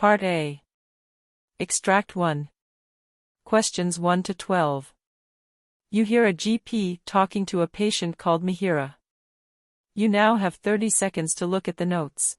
Part A. Extract 1. Questions 1 to 12. You hear a GP talking to a patient called Mihiraa. You now have 30 seconds to look at the notes.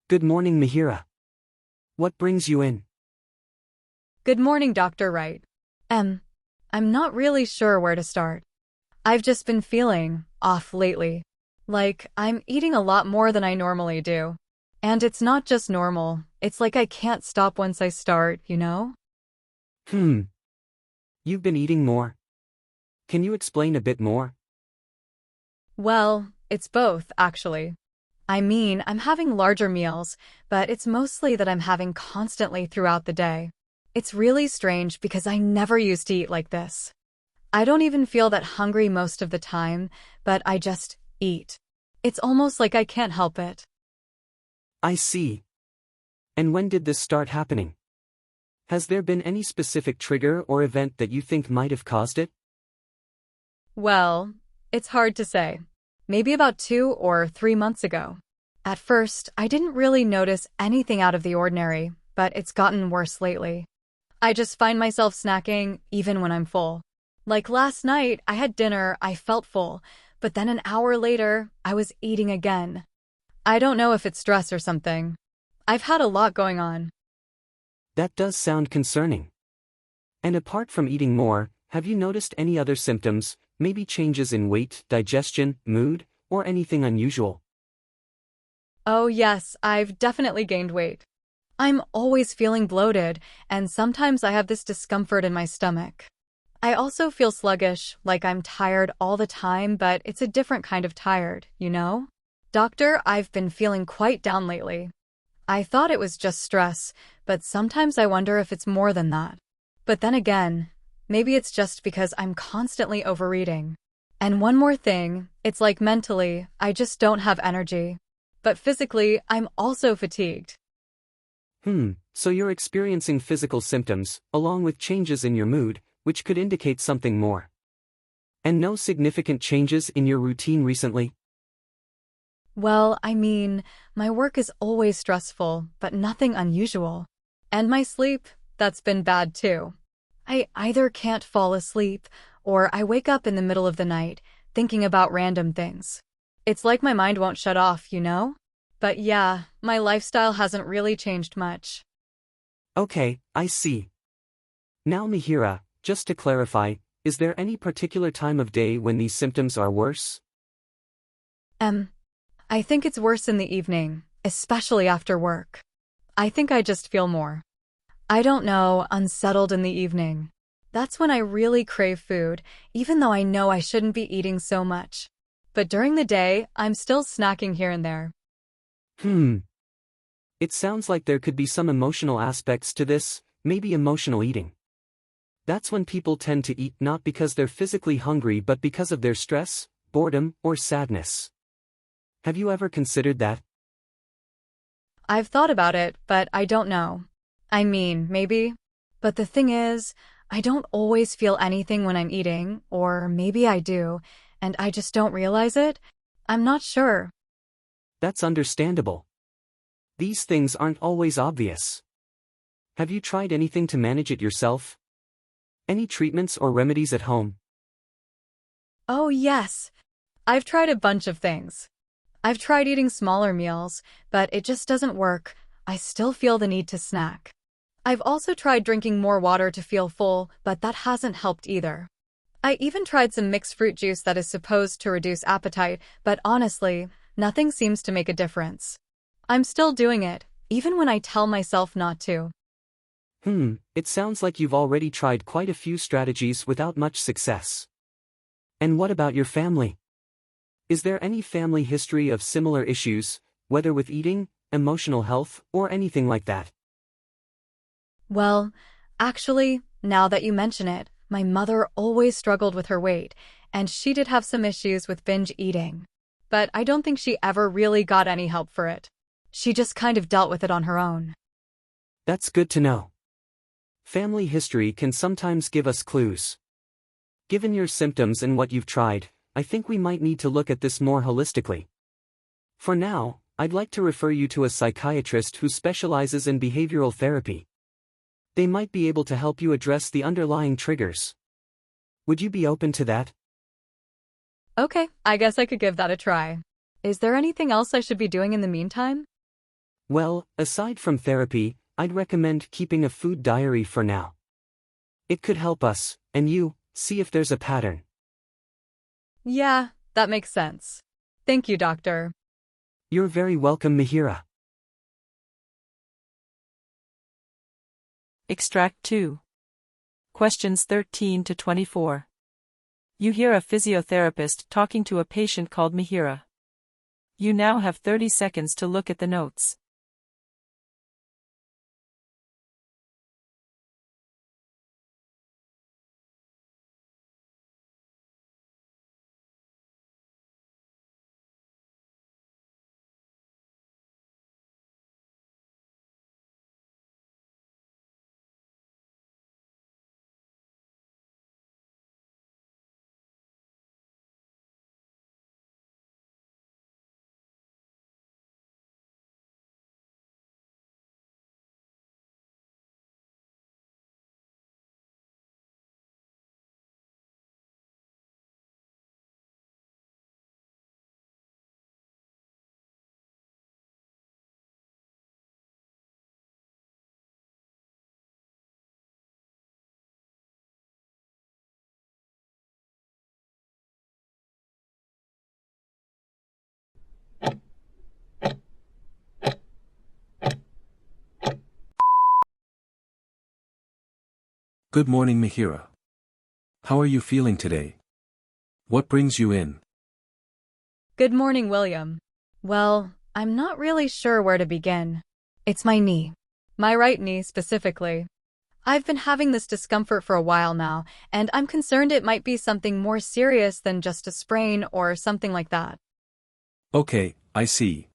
Good morning, Mihiraa. What brings you in? Good morning, Dr. Wright. I'm not really sure where to start. I've just been feeling off lately. Like, I'm eating a lot more than I normally do. And it's not just normal, it's like I can't stop once I start, you know? You've been eating more. Can you explain a bit more? Well, it's both, actually. I mean, I'm having larger meals, but it's mostly that I'm having constantly throughout the day. It's really strange because I never used to eat like this. I don't even feel that hungry most of the time, but I just eat. It's almost like I can't help it. I see. And when did this start happening? Has there been any specific trigger or event that you think might have caused it? Well, it's hard to say. Maybe about 2 or 3 months ago. At first, I didn't really notice anything out of the ordinary, but it's gotten worse lately. I just find myself snacking even when I'm full. Like last night, I had dinner, I felt full, but then an hour later, I was eating again. I don't know if it's stress or something. I've had a lot going on. That does sound concerning. And apart from eating more, have you noticed any other symptoms, maybe changes in weight, digestion, mood, or anything unusual? Oh yes, I've definitely gained weight. I'm always feeling bloated, and sometimes I have this discomfort in my stomach. I also feel sluggish, like I'm tired all the time, but it's a different kind of tired, you know? Doctor, I've been feeling quite down lately. I thought it was just stress, but sometimes I wonder if it's more than that. But then again, maybe it's just because I'm constantly overeating. And one more thing, it's like mentally, I just don't have energy. But physically, I'm also fatigued. So you're experiencing physical symptoms, along with changes in your mood, which could indicate something more. And no significant changes in your routine recently? Well, I mean, my work is always stressful, but nothing unusual. And my sleep, that's been bad too. I either can't fall asleep, or I wake up in the middle of the night, thinking about random things. It's like my mind won't shut off, you know? But yeah, my lifestyle hasn't really changed much. Okay, I see. Now Mihiraa, just to clarify, is there any particular time of day when these symptoms are worse? I think it's worse in the evening, especially after work. I think I just feel more, I don't know, unsettled in the evening. That's when I really crave food, even though I know I shouldn't be eating so much. But during the day, I'm still snacking here and there. It sounds like there could be some emotional aspects to this, maybe emotional eating. That's when people tend to eat not because they're physically hungry but because of their stress, boredom, or sadness. Have you ever considered that? I've thought about it, but I don't know. I mean, maybe. But the thing is, I don't always feel anything when I'm eating, or maybe I do, and I just don't realize it. I'm not sure. That's understandable. These things aren't always obvious. Have you tried anything to manage it yourself? Any treatments or remedies at home? Oh yes. I've tried a bunch of things. I've tried eating smaller meals, but it just doesn't work. I still feel the need to snack. I've also tried drinking more water to feel full, but that hasn't helped either. I even tried some mixed fruit juice that is supposed to reduce appetite, but honestly, nothing seems to make a difference. I'm still doing it, even when I tell myself not to. It sounds like you've already tried quite a few strategies without much success. And what about your family? Is there any family history of similar issues, whether with eating, emotional health, or anything like that? Well, actually, now that you mention it, my mother always struggled with her weight, and she did have some issues with binge eating. But I don't think she ever really got any help for it. She just kind of dealt with it on her own. That's good to know. Family history can sometimes give us clues. Given your symptoms and what you've tried, I think we might need to look at this more holistically. For now, I'd like to refer you to a psychiatrist who specializes in behavioral therapy. They might be able to help you address the underlying triggers. Would you be open to that? Okay, I guess I could give that a try. Is there anything else I should be doing in the meantime? Well, aside from therapy, I'd recommend keeping a food diary for now. It could help us, and you, see if there's a pattern. Yeah, that makes sense. Thank you, doctor. You're very welcome, Mihiraa. Extract 2. Questions 13 to 24. You hear a physiotherapist talking to a patient called Mihiraa. You now have 30 seconds to look at the notes. Good morning, Mihiraa. How are you feeling today? What brings you in? Good morning, William. Well, I'm not really sure where to begin. It's my knee. My right knee, specifically. I've been having this discomfort for a while now, and I'm concerned it might be something more serious than just a sprain or something like that. Okay, I see.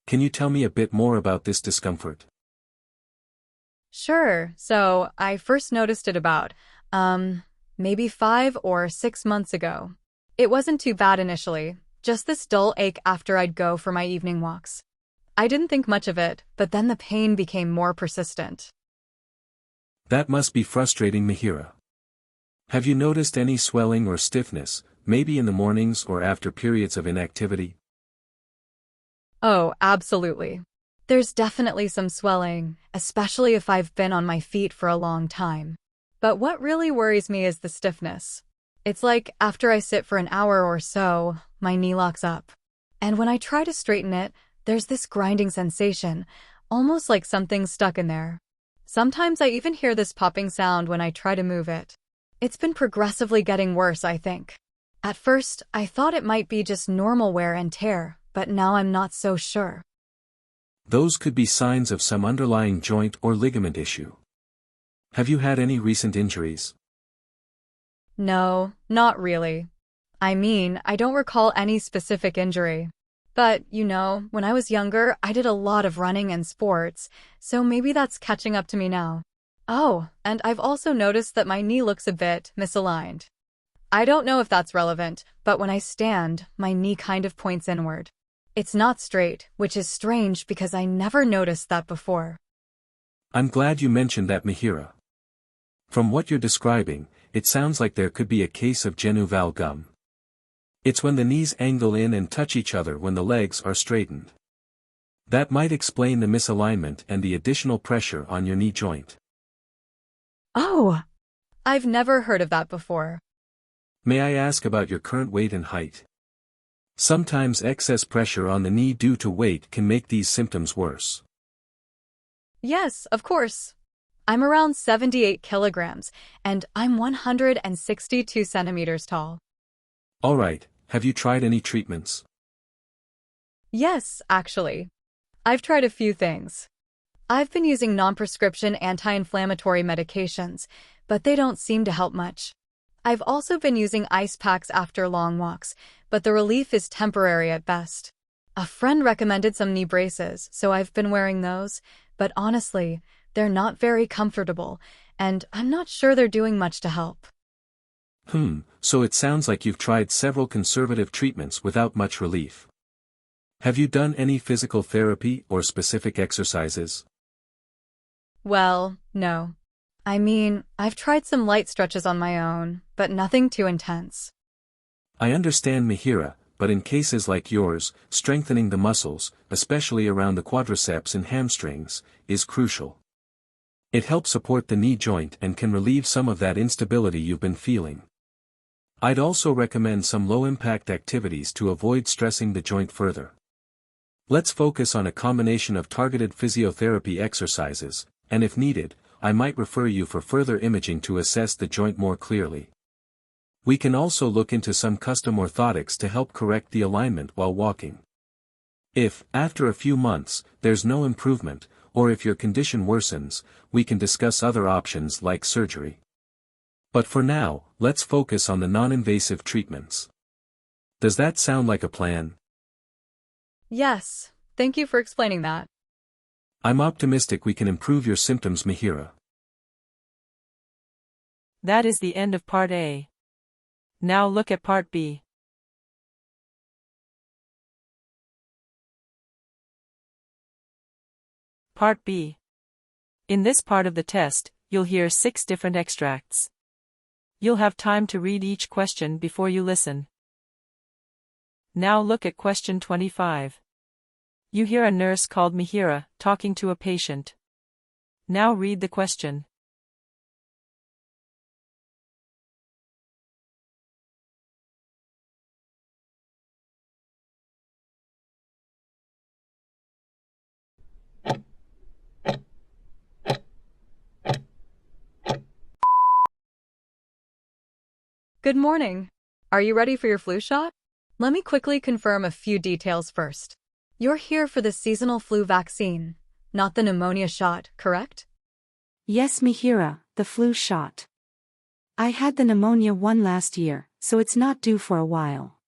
Can you tell me a bit more about this discomfort? Sure, so I first noticed it about, maybe 5 or 6 months ago. It wasn't too bad initially, just this dull ache after I'd go for my evening walks. I didn't think much of it, but then the pain became more persistent. That must be frustrating, Mihiraa. Have you noticed any swelling or stiffness, maybe in the mornings or after periods of inactivity? Oh, absolutely. There's definitely some swelling, especially if I've been on my feet for a long time. But what really worries me is the stiffness. It's like after I sit for an hour or so, my knee locks up. And when I try to straighten it, there's this grinding sensation, almost like something's stuck in there. Sometimes I even hear this popping sound when I try to move it. It's been progressively getting worse, I think. At first, I thought it might be just normal wear and tear, but now I'm not so sure. Those could be signs of some underlying joint or ligament issue. Have you had any recent injuries? No, not really. I mean, I don't recall any specific injury. But, when I was younger, I did a lot of running and sports, so maybe that's catching up to me now. Oh, and I've also noticed that my knee looks a bit misaligned. I don't know if that's relevant, but when I stand, my knee kind of points inward. It's not straight, which is strange because I never noticed that before. I'm glad you mentioned that, Mihiraa. From what you're describing, it sounds like there could be a case of genu valgum. It's when the knees angle in and touch each other when the legs are straightened. That might explain the misalignment and the additional pressure on your knee joint. Oh, I've never heard of that before. May I ask about your current weight and height? Sometimes excess pressure on the knee due to weight can make these symptoms worse. Yes, of course. I'm around 78 kilograms, and I'm 162 centimeters tall. Alright, have you tried any treatments? Yes, actually. I've tried a few things. I've been using non-prescription anti-inflammatory medications, but they don't seem to help much. I've also been using ice packs after long walks, but the relief is temporary at best. A friend recommended some knee braces, so I've been wearing those, but honestly, they're not very comfortable, and I'm not sure they're doing much to help. So it sounds like you've tried several conservative treatments without much relief. Have you done any physical therapy or specific exercises? Well, no. I mean, I've tried some light stretches on my own, but nothing too intense. I understand, Mihiraa, but in cases like yours, strengthening the muscles, especially around the quadriceps and hamstrings, is crucial. It helps support the knee joint and can relieve some of that instability you've been feeling. I'd also recommend some low-impact activities to avoid stressing the joint further. Let's focus on a combination of targeted physiotherapy exercises, and if needed, I might refer you for further imaging to assess the joint more clearly. We can also look into some custom orthotics to help correct the alignment while walking. If, after a few months, there's no improvement, or if your condition worsens, we can discuss other options like surgery. But for now, let's focus on the non-invasive treatments. Does that sound like a plan? Yes, thank you for explaining that. I'm optimistic we can improve your symptoms, Mihiraa. That is the end of Part A. Now look at Part B. Part B. In this part of the test, you'll hear 6 different extracts. You'll have time to read each question before you listen. Now look at question 25. You hear a nurse called Mihiraa talking to a patient. Now read the question. Good morning. Are you ready for your flu shot? Let me quickly confirm a few details first. You're here for the seasonal flu vaccine, not the pneumonia shot, correct? Yes, Mihiraa, the flu shot. I had the pneumonia one last year, so it's not due for a while.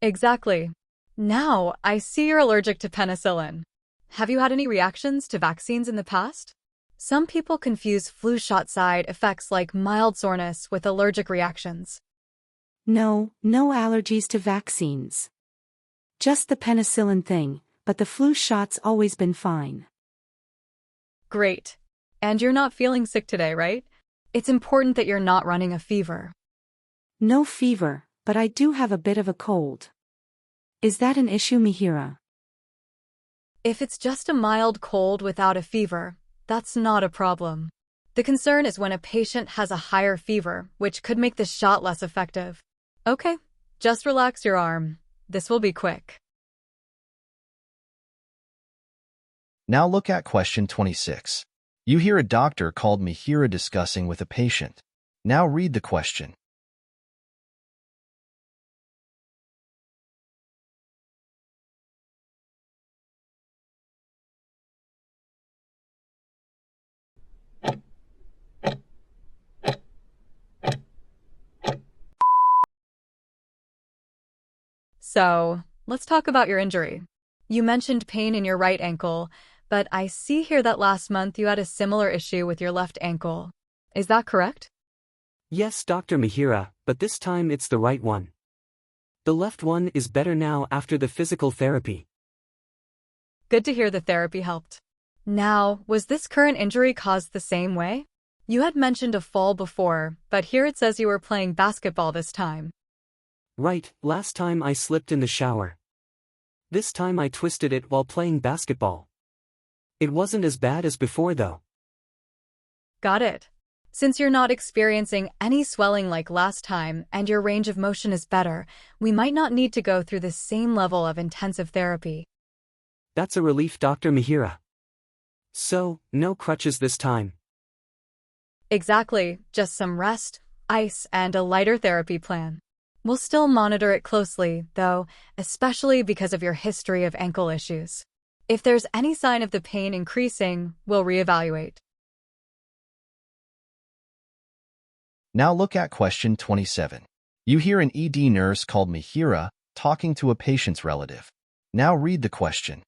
Exactly. Now, I see you're allergic to penicillin. Have you had any reactions to vaccines in the past? Some people confuse flu shot side effects like mild soreness with allergic reactions. No allergies to vaccines. Just the penicillin thing, but the flu shot's always been fine. Great. And you're not feeling sick today, right? It's important that you're not running a fever. No fever, but I do have a bit of a cold. Is that an issue, Mihiraa? If it's just a mild cold without a fever, that's not a problem. The concern is when a patient has a higher fever, which could make the shot less effective. Okay, just relax your arm. This will be quick. Now look at question 26. You hear a doctor called Mihiraa discussing with a patient. Now read the question. So, let's talk about your injury. You mentioned pain in your right ankle, but I see here that last month you had a similar issue with your left ankle. Is that correct? Yes, Dr. Mihiraa, but this time it's the right one. The left one is better now after the physical therapy. Good to hear the therapy helped. Now, was this current injury caused the same way? You had mentioned a fall before, but here it says you were playing basketball this time. Right, last time I slipped in the shower. This time I twisted it while playing basketball. It wasn't as bad as before though. Got it. Since you're not experiencing any swelling like last time and your range of motion is better, we might not need to go through the same level of intensive therapy. That's a relief, Dr. Mihiraa. So, no crutches this time. Exactly, just some rest, ice, and a lighter therapy plan. We'll still monitor it closely, though, especially because of your history of ankle issues. If there's any sign of the pain increasing, we'll reevaluate. Now look at question 27. You hear an ED nurse called Mihiraa talking to a patient's relative. Now read the question.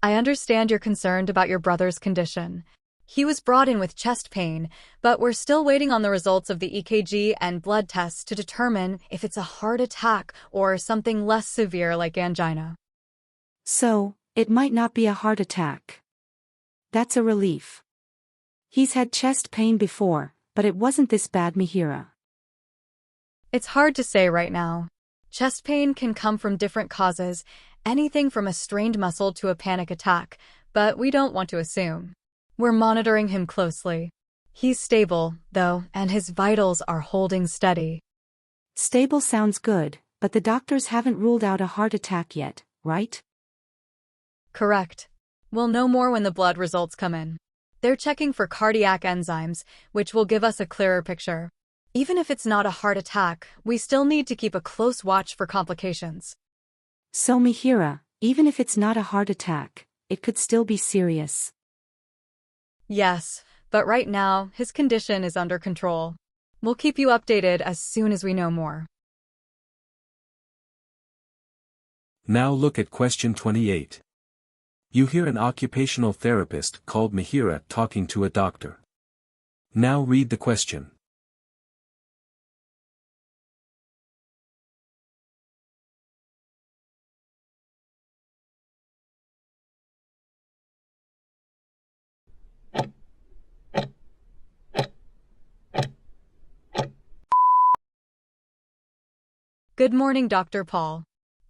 I understand you're concerned about your brother's condition. He was brought in with chest pain, but we're still waiting on the results of the EKG and blood tests to determine if it's a heart attack or something less severe like angina. So, it might not be a heart attack. That's a relief. He's had chest pain before, but it wasn't this bad, Mihiraa. It's hard to say right now. Chest pain can come from different causes, anything from a strained muscle to a panic attack, but we don't want to assume. We're monitoring him closely. He's stable, though, and his vitals are holding steady. Stable sounds good, but the doctors haven't ruled out a heart attack yet, right? Correct. We'll know more when the blood results come in. They're checking for cardiac enzymes, which will give us a clearer picture. Even if it's not a heart attack, we still need to keep a close watch for complications. So Mihiraa, even if it's not a heart attack, it could still be serious. Yes, but right now, his condition is under control. We'll keep you updated as soon as we know more. Now look at question 28. You hear an occupational therapist called Mihiraa talking to a doctor. Now read the question. Good morning, Dr. Paul.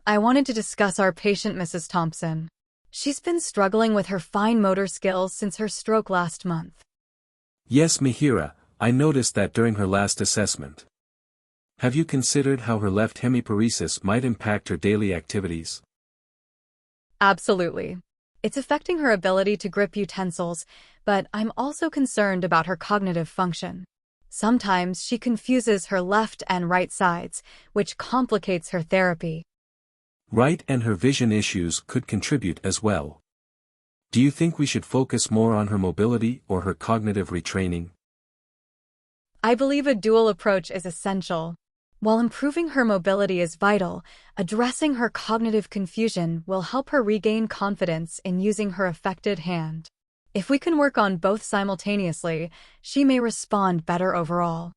I wanted to discuss our patient, Mrs. Thompson. She's been struggling with her fine motor skills since her stroke last month. Yes, Mihiraa, I noticed that during her last assessment. Have you considered how her left hemiparesis might impact her daily activities? Absolutely. It's affecting her ability to grip utensils, but I'm also concerned about her cognitive function. Sometimes she confuses her left and right sides, which complicates her therapy. Right, and her vision issues could contribute as well. Do you think we should focus more on her mobility or her cognitive retraining? I believe a dual approach is essential. While improving her mobility is vital, addressing her cognitive confusion will help her regain confidence in using her affected hand. If we can work on both simultaneously, she may respond better overall.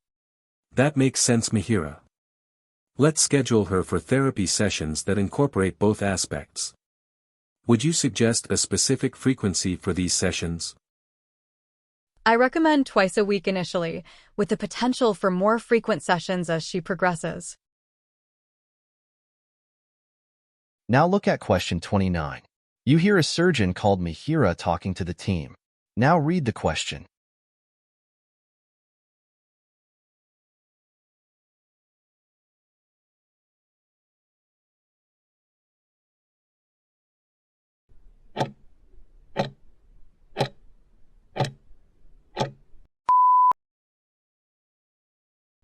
That makes sense, Mihiraa. Let's schedule her for therapy sessions that incorporate both aspects. Would you suggest a specific frequency for these sessions? I recommend twice a week initially, with the potential for more frequent sessions as she progresses. Now look at question 29. You hear a surgeon called Mihiraa talking to the team. Now read the question.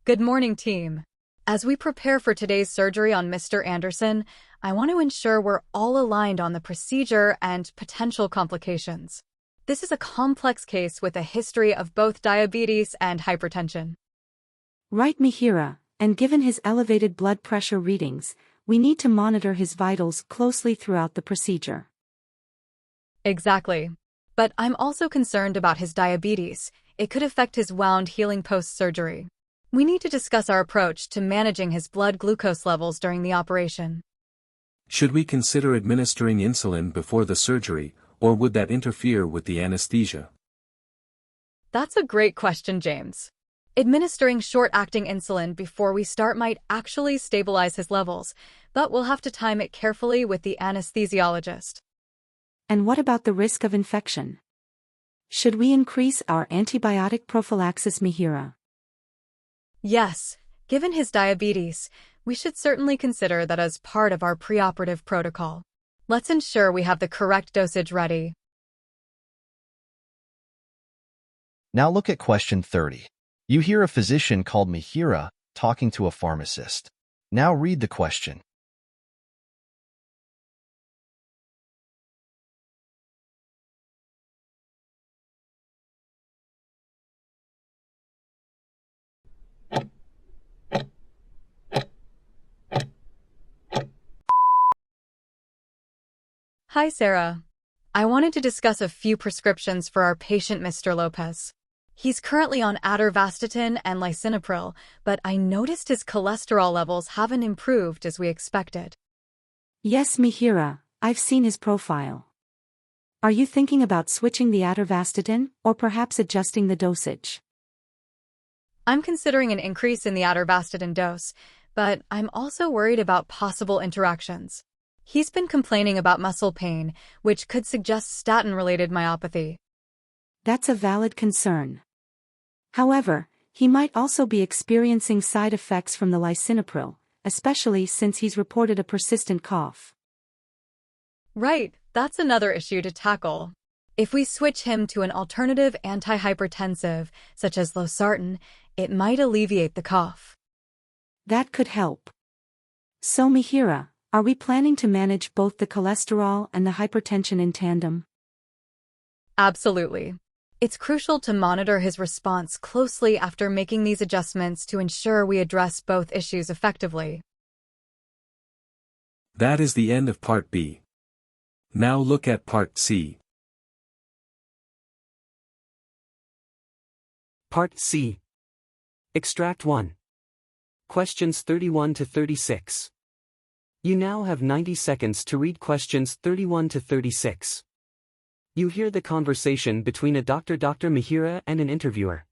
Good morning, team. As we prepare for today's surgery on Mr. Anderson, I want to ensure we're all aligned on the procedure and potential complications. This is a complex case with a history of both diabetes and hypertension. Right, Mihiraa, and given his elevated blood pressure readings, we need to monitor his vitals closely throughout the procedure. Exactly. But I'm also concerned about his diabetes. It could affect his wound healing post-surgery. We need to discuss our approach to managing his blood glucose levels during the operation. Should we consider administering insulin before the surgery, or would that interfere with the anesthesia? That's a great question, James. Administering short-acting insulin before we start might actually stabilize his levels, but we'll have to time it carefully with the anesthesiologist. And what about the risk of infection? Should we increase our antibiotic prophylaxis, Mihiraa? Yes, given his diabetes, we should certainly consider that as part of our preoperative protocol. Let's ensure we have the correct dosage ready. Now look at question 30. You hear a physician called Mihiraa talking to a pharmacist. Now read the question. Hi, Sarah. I wanted to discuss a few prescriptions for our patient, Mr. Lopez. He's currently on atorvastatin and lisinopril, but I noticed his cholesterol levels haven't improved as we expected. Yes, Mihiraa, I've seen his profile. Are you thinking about switching the atorvastatin, or perhaps adjusting the dosage? I'm considering an increase in the atorvastatin dose, but I'm also worried about possible interactions. He's been complaining about muscle pain, which could suggest statin-related myopathy. That's a valid concern. However, he might also be experiencing side effects from the lisinopril, especially since he's reported a persistent cough. Right, that's another issue to tackle. If we switch him to an alternative antihypertensive, such as losartan, it might alleviate the cough. That could help. So, Mihiraa, are we planning to manage both the cholesterol and the hypertension in tandem? Absolutely. It's crucial to monitor his response closely after making these adjustments to ensure we address both issues effectively. That is the end of Part B. Now look at Part C. Part C. Extract 1. Questions 31 to 36. You now have 90 seconds to read questions 31 to 36. You hear the conversation between a Dr. Mihiraa and an interviewer.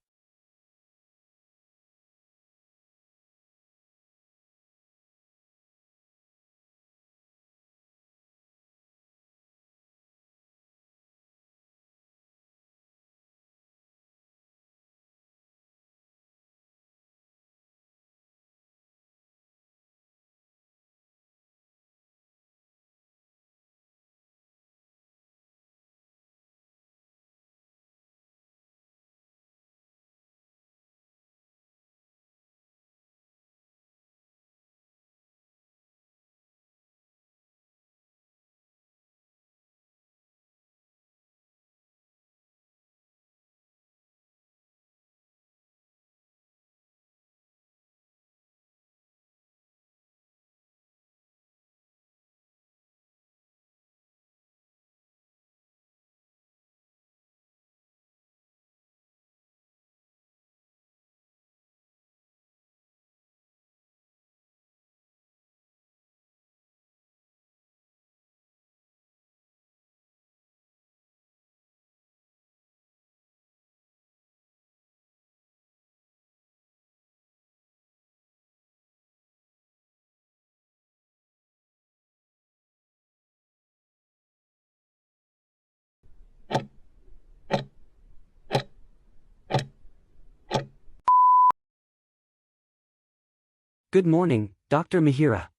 Good morning, Dr. Mihiraa.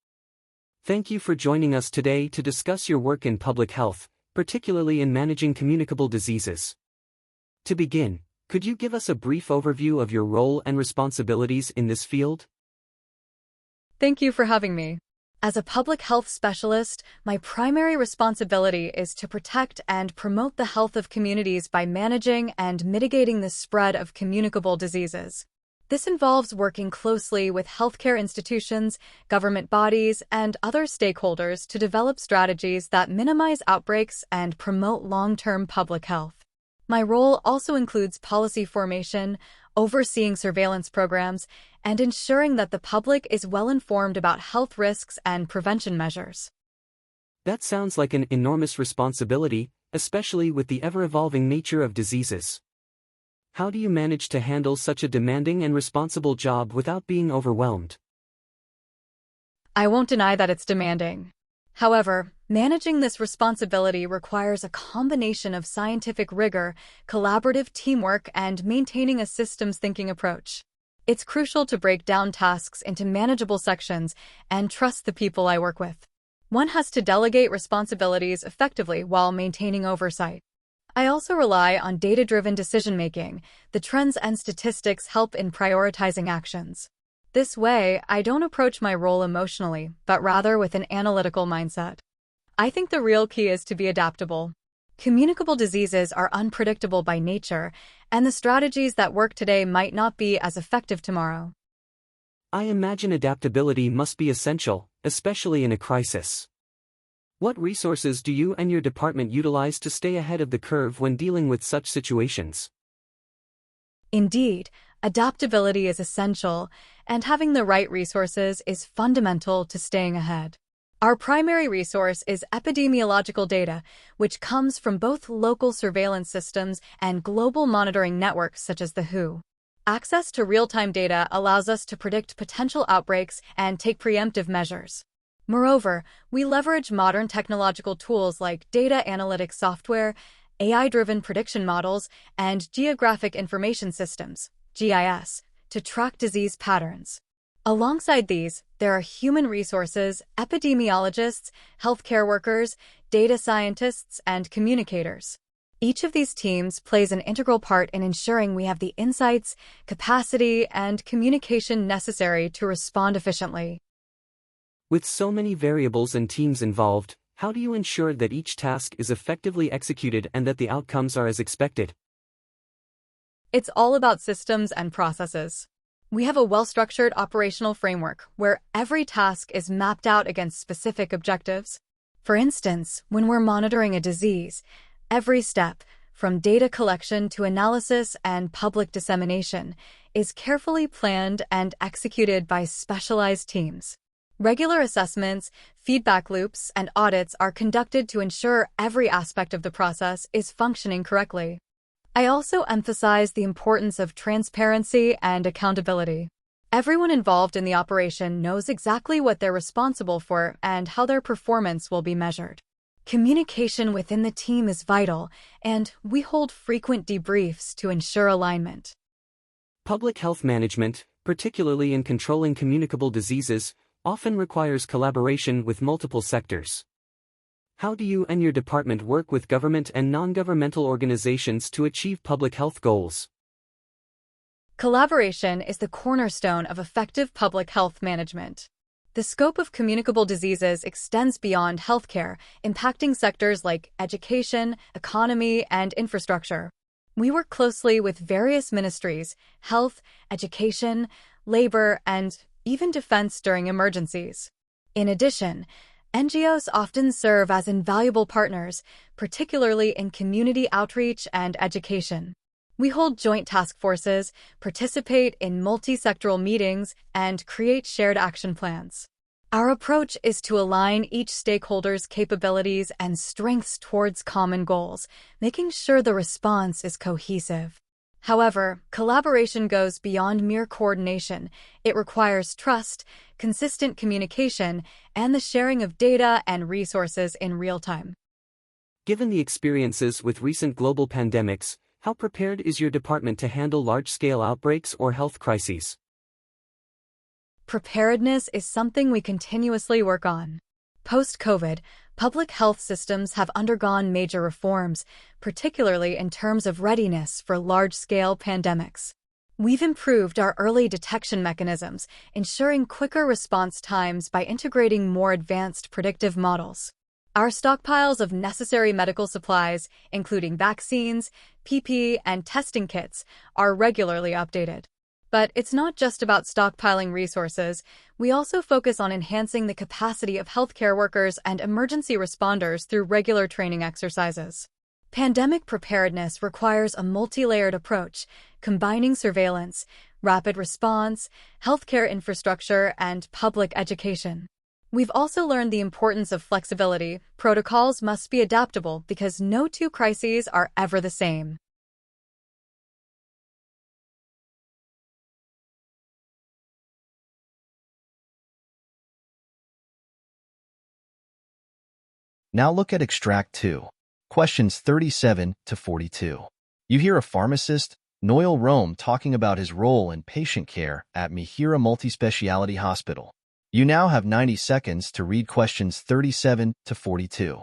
Thank you for joining us today to discuss your work in public health, particularly in managing communicable diseases. To begin, could you give us a brief overview of your role and responsibilities in this field? Thank you for having me. As a public health specialist, my primary responsibility is to protect and promote the health of communities by managing and mitigating the spread of communicable diseases. This involves working closely with healthcare institutions, government bodies, and other stakeholders to develop strategies that minimize outbreaks and promote long-term public health. My role also includes policy formation, overseeing surveillance programs, and ensuring that the public is well informed about health risks and prevention measures. That sounds like an enormous responsibility, especially with the ever-evolving nature of diseases. How do you manage to handle such a demanding and responsible job without being overwhelmed? I won't deny that it's demanding. However, managing this responsibility requires a combination of scientific rigor, collaborative teamwork, and maintaining a systems-thinking approach. It's crucial to break down tasks into manageable sections and trust the people I work with. One has to delegate responsibilities effectively while maintaining oversight. I also rely on data-driven decision-making. The trends and statistics help in prioritizing actions. This way, I don't approach my role emotionally, but rather with an analytical mindset. I think the real key is to be adaptable. Communicable diseases are unpredictable by nature, and the strategies that work today might not be as effective tomorrow. I imagine adaptability must be essential, especially in a crisis. What resources do you and your department utilize to stay ahead of the curve when dealing with such situations? Indeed, adaptability is essential, and having the right resources is fundamental to staying ahead. Our primary resource is epidemiological data, which comes from both local surveillance systems and global monitoring networks such as the WHO. Access to real-time data allows us to predict potential outbreaks and take preemptive measures. Moreover, we leverage modern technological tools like data analytics software, AI-driven prediction models, and geographic information systems, GIS, to track disease patterns. Alongside these, there are human resources, epidemiologists, healthcare workers, data scientists, and communicators. Each of these teams plays an integral part in ensuring we have the insights, capacity, and communication necessary to respond efficiently. With so many variables and teams involved, how do you ensure that each task is effectively executed and that the outcomes are as expected? It's all about systems and processes. We have a well-structured operational framework where every task is mapped out against specific objectives. For instance, when we're monitoring a disease, every step, from data collection to analysis and public dissemination, is carefully planned and executed by specialized teams. Regular assessments, feedback loops, and audits are conducted to ensure every aspect of the process is functioning correctly. I also emphasize the importance of transparency and accountability. Everyone involved in the operation knows exactly what they're responsible for and how their performance will be measured. Communication within the team is vital, and we hold frequent debriefs to ensure alignment. Public health management, particularly in controlling communicable diseases, often requires collaboration with multiple sectors. How do you and your department work with government and non-governmental organizations to achieve public health goals? Collaboration is the cornerstone of effective public health management. The scope of communicable diseases extends beyond healthcare, impacting sectors like education, economy, and infrastructure. We work closely with various ministries, health, education, labor, and even defense during emergencies. In addition, NGOs often serve as invaluable partners, particularly in community outreach and education. We hold joint task forces, participate in multi-sectoral meetings, and create shared action plans. Our approach is to align each stakeholder's capabilities and strengths towards common goals, making sure the response is cohesive. However, collaboration goes beyond mere coordination. It requires trust, consistent communication, and the sharing of data and resources in real time. Given the experiences with recent global pandemics, how prepared is your department to handle large-scale outbreaks or health crises? Preparedness is something we continuously work on. Post-COVID, public health systems have undergone major reforms, particularly in terms of readiness for large-scale pandemics. We've improved our early detection mechanisms, ensuring quicker response times by integrating more advanced predictive models. Our stockpiles of necessary medical supplies, including vaccines, PPE, and testing kits, are regularly updated. But it's not just about stockpiling resources. We also focus on enhancing the capacity of healthcare workers and emergency responders through regular training exercises. Pandemic preparedness requires a multi-layered approach, combining surveillance, rapid response, healthcare infrastructure, and public education. We've also learned the importance of flexibility. Protocols must be adaptable because no two crises are ever the same. Now look at Extract 2. Questions 37 to 42. You hear a pharmacist, Noel Rome, talking about his role in patient care at Mihiraa Multispeciality Hospital. You now have 90 seconds to read questions 37 to 42.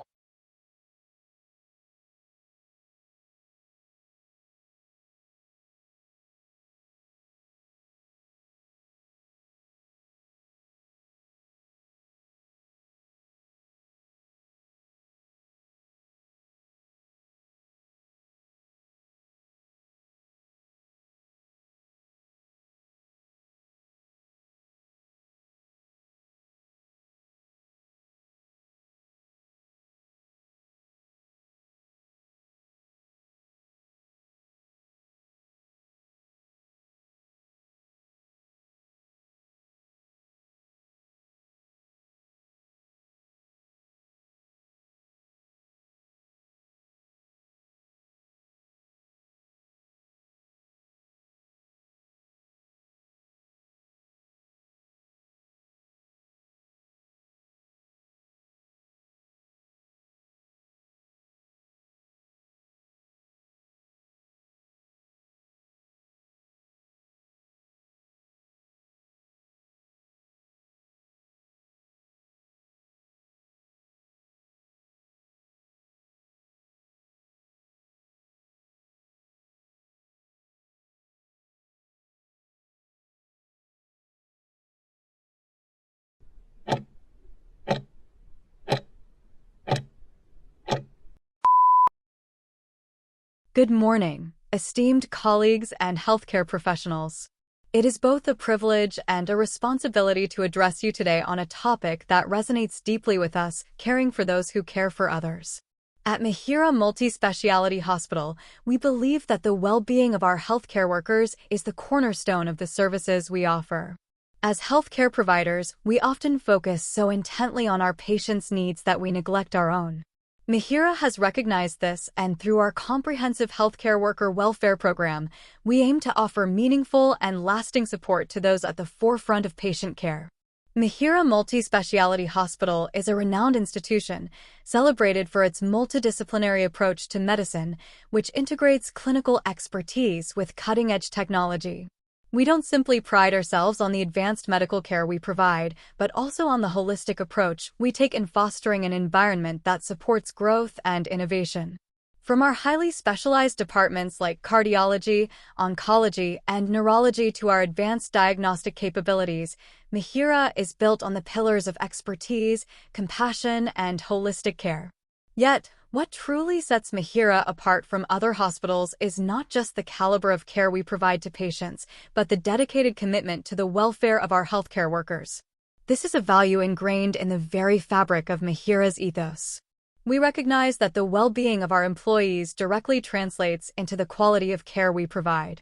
Good morning, esteemed colleagues and healthcare professionals. It is both a privilege and a responsibility to address you today on a topic that resonates deeply with us, caring for those who care for others. At Mihiraa Multispeciality Hospital, we believe that the well-being of our healthcare workers is the cornerstone of the services we offer. As healthcare providers, we often focus so intently on our patients' needs that we neglect our own. Mihiraa has recognized this, and through our comprehensive healthcare worker welfare program, we aim to offer meaningful and lasting support to those at the forefront of patient care. Mihiraa Multispeciality Hospital is a renowned institution, celebrated for its multidisciplinary approach to medicine, which integrates clinical expertise with cutting-edge technology. We don't simply pride ourselves on the advanced medical care we provide, but also on the holistic approach we take in fostering an environment that supports growth and innovation. From our highly specialized departments like cardiology, oncology, and neurology to our advanced diagnostic capabilities, Mihiraa is built on the pillars of expertise, compassion, and holistic care. Yet, what truly sets Mihiraa apart from other hospitals is not just the caliber of care we provide to patients, but the dedicated commitment to the welfare of our healthcare workers. This is a value ingrained in the very fabric of Mihiraa's ethos. We recognize that the well-being of our employees directly translates into the quality of care we provide.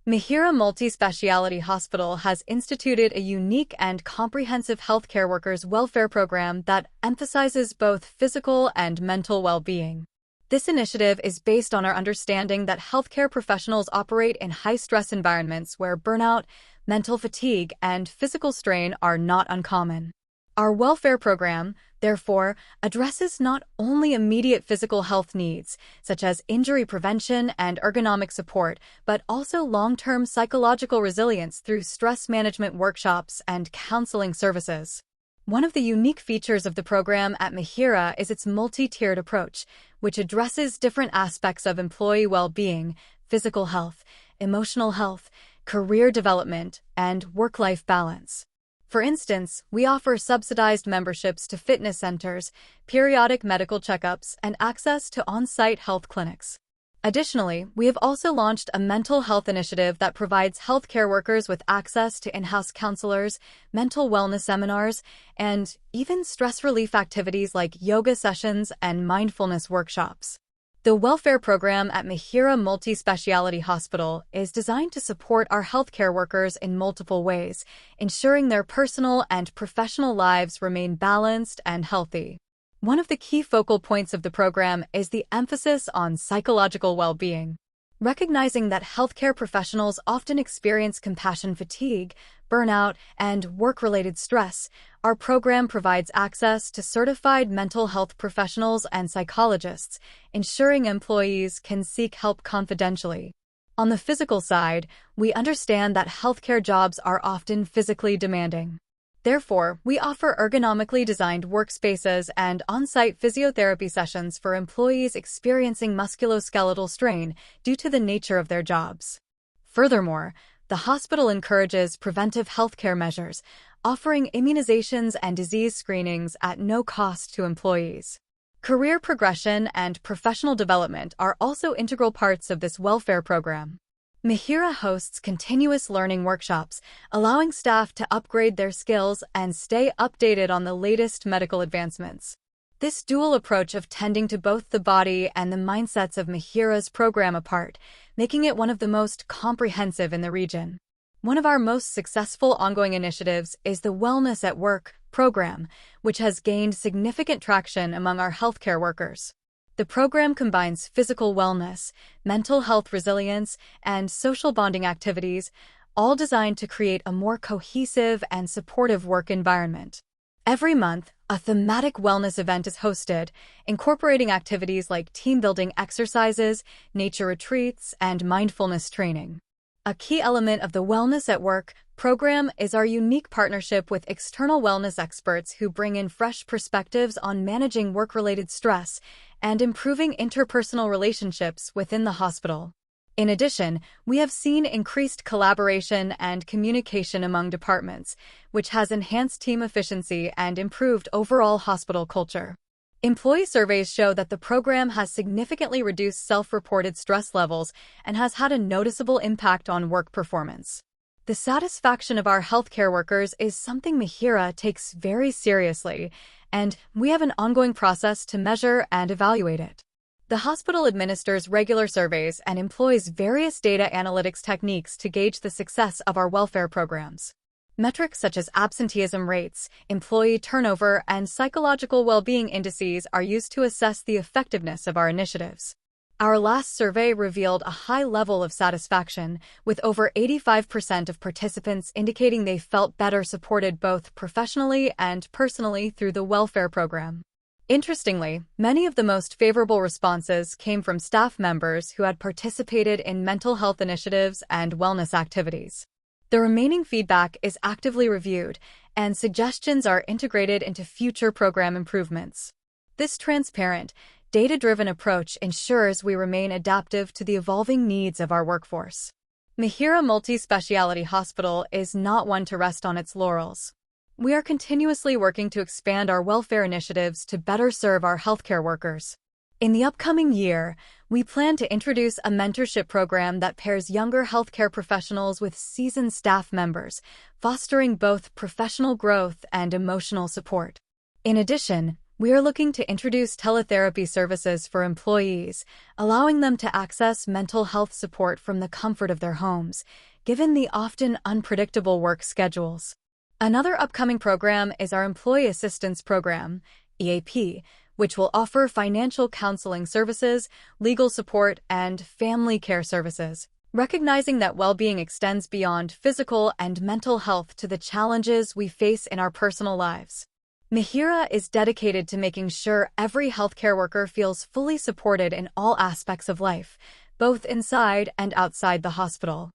Mihiraa Multispeciality Hospital has instituted a unique and comprehensive healthcare workers' welfare program that emphasizes both physical and mental well-being. This initiative is based on our understanding that healthcare professionals operate in high-stress environments where burnout, mental fatigue, and physical strain are not uncommon. Our welfare program, therefore, addresses not only immediate physical health needs, such as injury prevention and ergonomic support, but also long-term psychological resilience through stress management workshops and counseling services. One of the unique features of the program at Mihiraa is its multi-tiered approach, which addresses different aspects of employee well-being, physical health, emotional health, career development, and work-life balance. For instance, we offer subsidized memberships to fitness centers, periodic medical checkups, and access to on-site health clinics. Additionally, we have also launched a mental health initiative that provides healthcare workers with access to in-house counselors, mental wellness seminars, and even stress relief activities like yoga sessions and mindfulness workshops. The welfare program at Mihiraa Multi-Speciality Hospital is designed to support our healthcare workers in multiple ways, ensuring their personal and professional lives remain balanced and healthy. One of the key focal points of the program is the emphasis on psychological well-being. Recognizing that healthcare professionals often experience compassion fatigue, burnout, and work-related stress, our program provides access to certified mental health professionals and psychologists, ensuring employees can seek help confidentially. On the physical side, we understand that healthcare jobs are often physically demanding. Therefore, we offer ergonomically designed workspaces and on-site physiotherapy sessions for employees experiencing musculoskeletal strain due to the nature of their jobs. Furthermore, the hospital encourages preventive healthcare measures, offering immunizations and disease screenings at no cost to employees. Career progression and professional development are also integral parts of this welfare program. Mihiraa hosts continuous learning workshops, allowing staff to upgrade their skills and stay updated on the latest medical advancements. This dual approach of tending to both the body and the mindsets of Mihiraa's program apart, making it one of the most comprehensive in the region. One of our most successful ongoing initiatives is the Wellness at Work program, which has gained significant traction among our healthcare workers. The program combines physical wellness, mental health resilience, and social bonding activities, all designed to create a more cohesive and supportive work environment. Every month, a thematic wellness event is hosted, incorporating activities like team-building exercises, nature retreats, and mindfulness training. A key element of the Wellness at Work program is our unique partnership with external wellness experts who bring in fresh perspectives on managing work-related stress and improving interpersonal relationships within the hospital. In addition, we have seen increased collaboration and communication among departments, which has enhanced team efficiency and improved overall hospital culture. Employee surveys show that the program has significantly reduced self-reported stress levels and has had a noticeable impact on work performance. The satisfaction of our healthcare workers is something Mihiraa takes very seriously, and we have an ongoing process to measure and evaluate it. The hospital administers regular surveys and employs various data analytics techniques to gauge the success of our welfare programs. Metrics such as absenteeism rates, employee turnover, and psychological well-being indices are used to assess the effectiveness of our initiatives. Our last survey revealed a high level of satisfaction, with over 85% of participants indicating they felt better supported both professionally and personally through the welfare program. Interestingly, many of the most favorable responses came from staff members who had participated in mental health initiatives and wellness activities. The remaining feedback is actively reviewed, and suggestions are integrated into future program improvements. This transparent, data-driven approach ensures we remain adaptive to the evolving needs of our workforce. Mihiraa Multi-Speciality Hospital is not one to rest on its laurels. We are continuously working to expand our welfare initiatives to better serve our healthcare workers. In the upcoming year, we plan to introduce a mentorship program that pairs younger healthcare professionals with seasoned staff members, fostering both professional growth and emotional support. In addition, we are looking to introduce teletherapy services for employees, allowing them to access mental health support from the comfort of their homes, given the often unpredictable work schedules. Another upcoming program is our Employee Assistance Program, EAP, which will offer financial counseling services, legal support, and family care services. Recognizing that well-being extends beyond physical and mental health to the challenges we face in our personal lives. Mihiraa is dedicated to making sure every healthcare worker feels fully supported in all aspects of life, both inside and outside the hospital.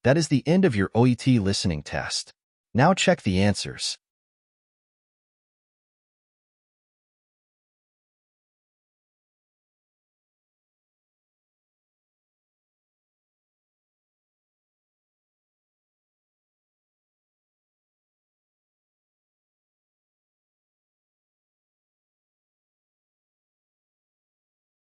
That is the end of your OET listening test. Now check the answers.